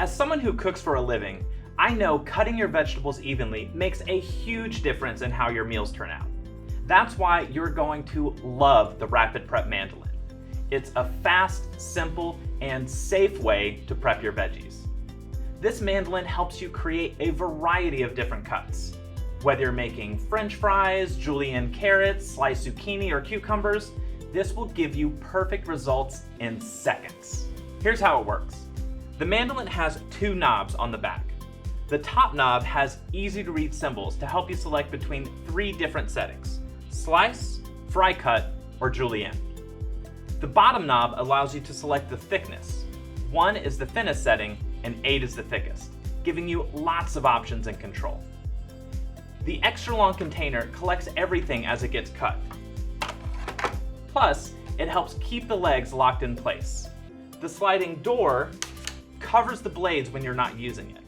As someone who cooks for a living, I know cutting your vegetables evenly makes a huge difference in how your meals turn out. That's why you're going to love the Rapid Prep Mandoline. It's a fast, simple, and safe way to prep your veggies. This mandoline helps you create a variety of different cuts. Whether you're making French fries, julienne carrots, sliced zucchini, or cucumbers, this will give you perfect results in seconds. Here's how it works. The mandoline has two knobs on the back. The top knob has easy to read symbols to help you select between 3 different settings: slice, fry cut, or julienne. The bottom knob allows you to select the thickness. 1 is the thinnest setting and 8 is the thickest, giving you lots of options and control. The extra long container collects everything as it gets cut. Plus, it helps keep the legs locked in place. The sliding door covers the blades when you're not using it.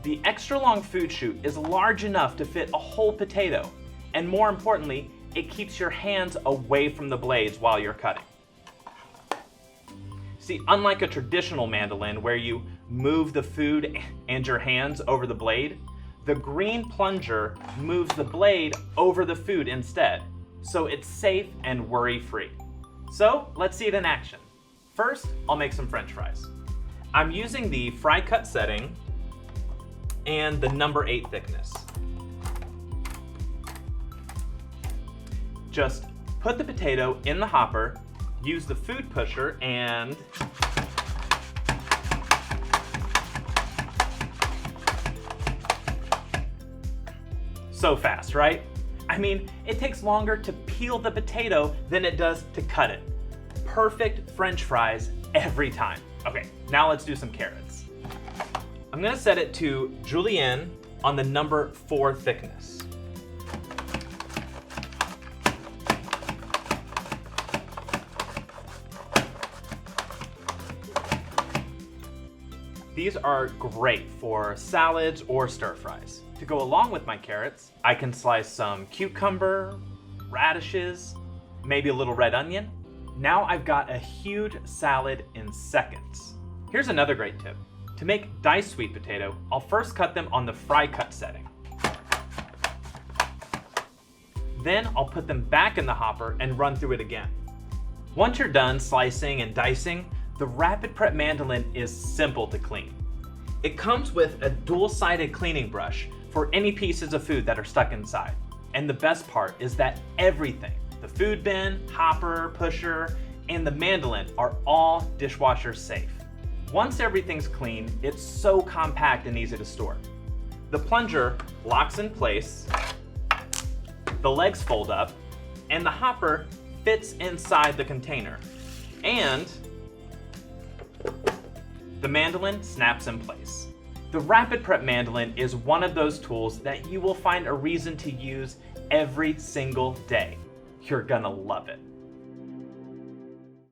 The extra long food chute is large enough to fit a whole potato, and more importantly, it keeps your hands away from the blades while you're cutting. See, unlike a traditional mandoline where you move the food and your hands over the blade, the green plunger moves the blade over the food instead, so it's safe and worry-free. So let's see it in action. First, I'll make some French fries. I'm using the fry cut setting and the number 8 thickness. Just put the potato in the hopper, use the food pusher, and so fast, right? I mean, it takes longer to peel the potato than it does to cut it. Perfect French fries every time. Okay, now let's do some carrots. I'm gonna set it to julienne on the number 4 thickness. These are great for salads or stir fries. To go along with my carrots, I can slice some cucumber, radishes, maybe a little red onion. Now I've got a huge salad in seconds. Here's another great tip. To make diced sweet potato, I'll first cut them on the fry cut setting. Then I'll put them back in the hopper and run through it again. Once you're done slicing and dicing, the Rapid Prep Mandoline is simple to clean. It comes with a dual-sided cleaning brush for any pieces of food that are stuck inside. And the best part is that everything, the food bin, hopper, pusher, and the mandoline are all dishwasher safe. Once everything's clean, it's so compact and easy to store. The plunger locks in place, the legs fold up, and the hopper fits inside the container. And the mandoline snaps in place. The Rapid Prep Mandoline is one of those tools that you will find a reason to use every single day. You're gonna love it.